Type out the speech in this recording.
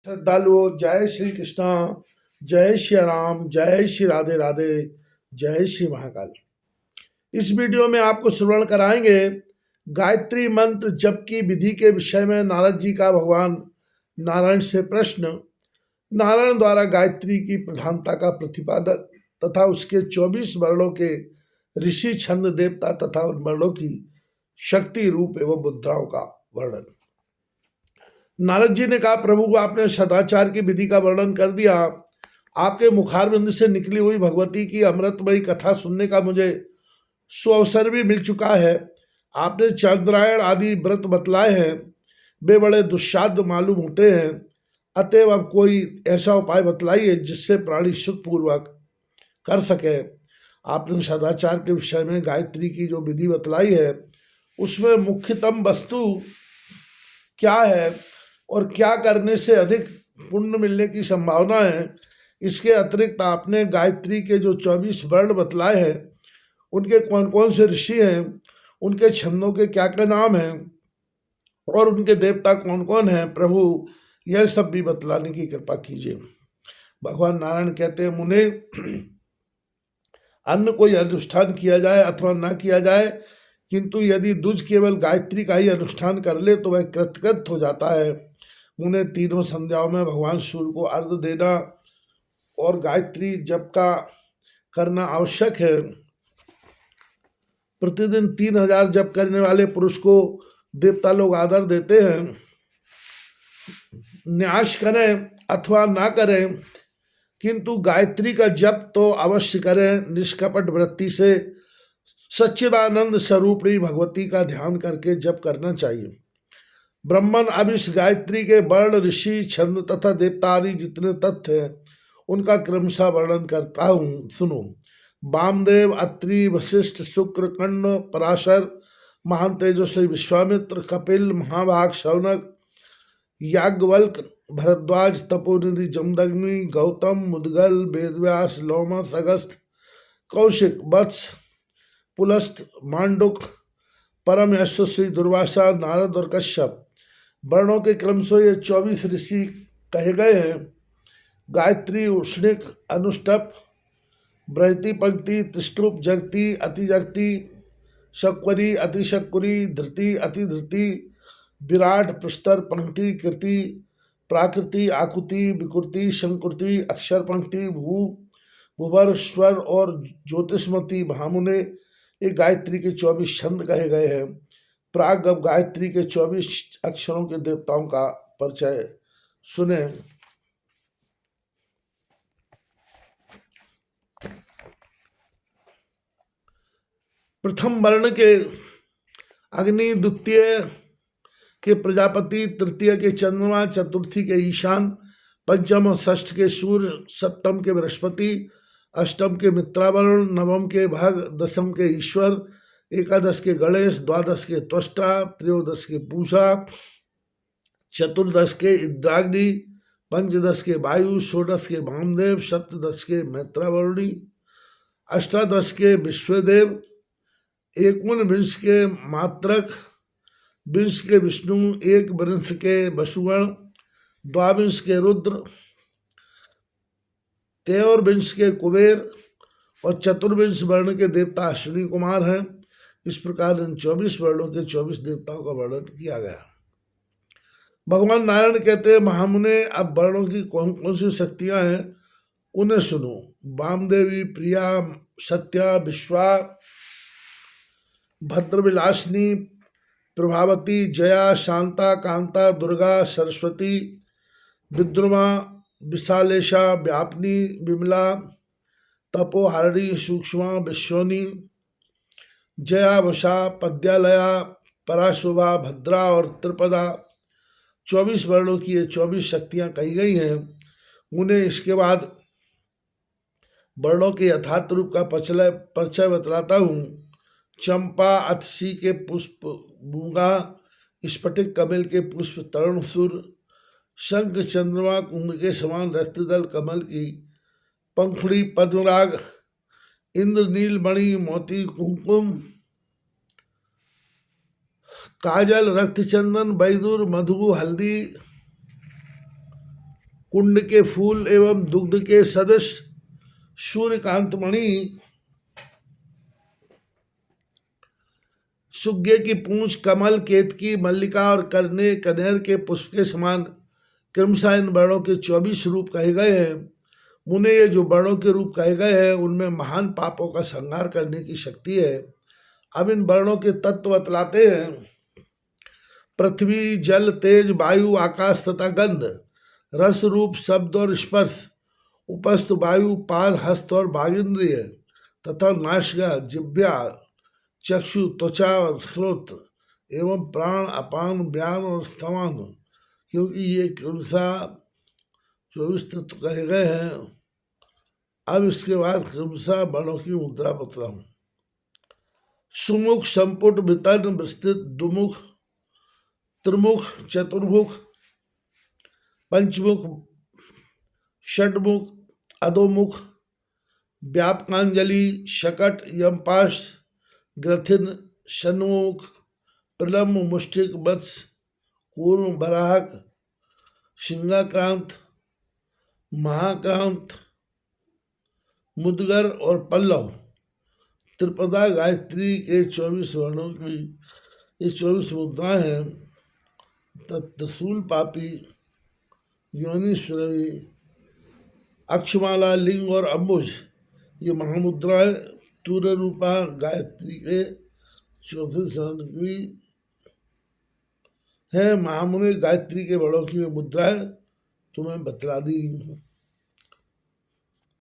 श्रद्धालुओं, जय श्री कृष्णा, जय श्री राम, जय श्री राधे राधे, जय श्री महाकाल। इस वीडियो में आपको श्रवण कराएंगे गायत्री मंत्र जप की विधि के विषय में नारद जी का भगवान नारायण से प्रश्न, नारायण द्वारा गायत्री की प्रधानता का प्रतिपादन तथा उसके 24 वर्णों के ऋषि, छंद, देवता तथा उन वर्णों की शक्ति, रूप एवं मुद्राओं का वर्णन। नारद जी ने कहा, प्रभु आपने सदाचार की विधि का वर्णन कर दिया। आपके मुखारबिंद से निकली हुई भगवती की अमृतमयी कथा सुनने का मुझे सुअवसर भी मिल चुका है। आपने चंद्रायण आदि व्रत बतलाए हैं, वे बड़े दुस्साध्य मालूम होते हैं। अतएव अब कोई ऐसा उपाय बतलाइए जिससे प्राणी सुखपूर्वक कर सके। आपने सदाचार के विषय में गायत्री की जो विधि बतलाई है उसमें मुख्यतम वस्तु क्या है और क्या करने से अधिक पुण्य मिलने की संभावना है। इसके अतिरिक्त आपने गायत्री के जो 24 वर्ण बतलाए हैं उनके कौन कौन से ऋषि हैं, उनके छंदों के क्या क्या नाम हैं और उनके देवता कौन कौन हैं, प्रभु यह सब भी बतलाने की कृपा कीजिए। भगवान नारायण कहते हैं, मुने, अन्य कोई अनुष्ठान किया जाए अथवा ना किया जाए, किंतु यदि दुज केवल गायत्री का ही अनुष्ठान कर ले तो वह कृतकृत हो जाता है। मुने, तीनों संध्याओं में भगवान सूर्य को अर्घ देना और गायत्री जप का करना आवश्यक है। प्रतिदिन 3000 जप करने वाले पुरुष को देवता लोग आदर देते हैं। न्यास करें अथवा ना करें, किंतु गायत्री का जप तो अवश्य करें। निष्कपट वृत्ति से सच्चिदानंद स्वरूपिणी भगवती का ध्यान करके जप करना चाहिए। ब्रह्मन, अब इस गायत्री के वर्ण, ऋषि, छंद तथा देवता आदि जितने तथ्य हैं उनका क्रमशः वर्णन करता हूँ, सुनो। वामदेव, अत्रि, वशिष्ठ, शुक्र, कर्ण, पराशर, महान तेजस्वी विश्वामित्र, कपिल, महाभाग, शौनक, याज्ञवल्क, भरद्वाज, तपोनिधि जमदग्नि, गौतम, मुद्गल, वेदव्यास, लोमस, अगस्त, कौशिक, वत्स, पुलस्त, मांडुक, परम यशस्वी दुर्वासा, नारद और कश्यप, वर्णों के क्रम से ये 24 ऋषि कहे गए हैं। गायत्री, उष्णिक, अनुष्टप, बृहति, पंक्ति, तिष्टुप, जगती, अतिजगती, शक्वरी, अतिशक्वरी, धृति, अतिधृति, विराट, प्रस्तर, पंक्ति, कृति, प्राकृति, आकुति, विकृति, संकृति, अक्षर, पंक्ति, भूवर, स्वर और ज्योतिषमती भामुने ये गायत्री के 24 छंद कहे गए हैं। प्राग अब गायत्री के 24 अक्षरों के देवताओं का परिचय सुने। प्रथम वर्ण के अग्नि, द्वितीय के प्रजापति, तृतीय के चंद्रमा, चतुर्थी के ईशान, पंचम और षष्ठ के सूर्य, सप्तम के बृहस्पति, अष्टम के मित्रावरुण, नवम के भग, दशम के ईश्वर, एकादश के गणेश, द्वादश के त्वष्टा, त्रयोदश के पूषा, चतुर्दश के इंद्राग्नि, पंचदश के वायु, षोडश के वामदेव, सप्तदश के मैत्रावरुणी, अष्टादश के विश्वदेव, 19 के मात्रक, 20 के विष्णु, 21 के वसुगण, 22 के रुद्र, 23 के कुबेर और 24 वर्ण के देवता अश्विनी कुमार हैं। इस प्रकार इन 24 वर्णों के 24 देवताओं का वर्णन किया गया। भगवान नारायण कहते हैं, महामुने, अब वर्णों की कौन कौन सी शक्तियां हैं उन्हें सुनो। वामदेवी, प्रिया, सत्या, विश्वा, भद्रविलासिनी, प्रभावती, जया, शांता, कांता, दुर्गा, सरस्वती, विद्रुमा, विशालेशा, व्यापनी, विमला, तपोहारिणी, सूक्ष्मा, विश्वनी, जया, वशा, पद्यालया, पराशोभा, भद्रा और त्रिपदा, 24 वर्णों की ये 24 शक्तियां कही गई हैं। उन्हें इसके बाद वर्णों के यथार्थ रूप का परिचय बतलाता हूँ। चंपा, अतसी के पुष्प मूंगा, स्फटिक कमल के पुष्प तरुण सुर, शंख, चंद्रमा, कुंभ के समान रक्तदल कमल की पंखुड़ी, पद्मराग, इंद्र, नीलमणि, मोती, कुमकुम, काजल, रक्तचंदन, बैदूर, मधु, हल्दी, कुंड के फूल एवं दुग्ध के सदृश सूर्यकांत मणि, सुग्गे की पूंछ, कमल, केतकी, मल्लिका और करने कनेर के पुष्प के समान क्रमशः इन वर्णों के 24 रूप कहे गए हैं। मुने ये जो वर्णों के रूप कहे गए हैं उनमें महान पापों का संहार करने की शक्ति है। अब इन वर्णों के तत्व बतलाते हैं। पृथ्वी, जल, तेज, वायु, आकाश तथा गंध, रस, रूप, शब्द और स्पर्श, उपस्थ वायु, पाद, हस्त और भागेंद्रिय तथा नासिका, जिह्वा, चक्षु, त्वचा और स्रोत एवं प्राण, अपान, व्यान और समान, क्योंकि ये क्रमशः 24 तत्व कहे गए हैं। अब इसके बाद क्रमशः वर्णों की मुद्रा बतलाऊं। सुमुख, संपुट, वितर्ण, विस्तृत, दुमुख, त्रिमुख, चतुर्मुख, पंचमुख, षडमुख, अधोमुख, व्यापकांजलि, शकट, यमपाश, ग्रथिन, षण्मुख, प्रलम्ब, मुष्टिक, वत्स, कूर्म, बराहक, सिंहाक्रांत, महाक्रांत, मुदगर और पल्लव। त्रिपदा गायत्री के 24 वर्णों की ये 24 मुद्राएं हैं। त्रिशूल, पापी, योनि, सुरभि, अक्षमाला, लिंग और अम्बुज ये महामुद्राएं तूर्य रूपा गायत्री के 24 स्वर्ण की है। महामुनि गायत्री के वर्णों की मुद्राएं तुम्हें बतला दी।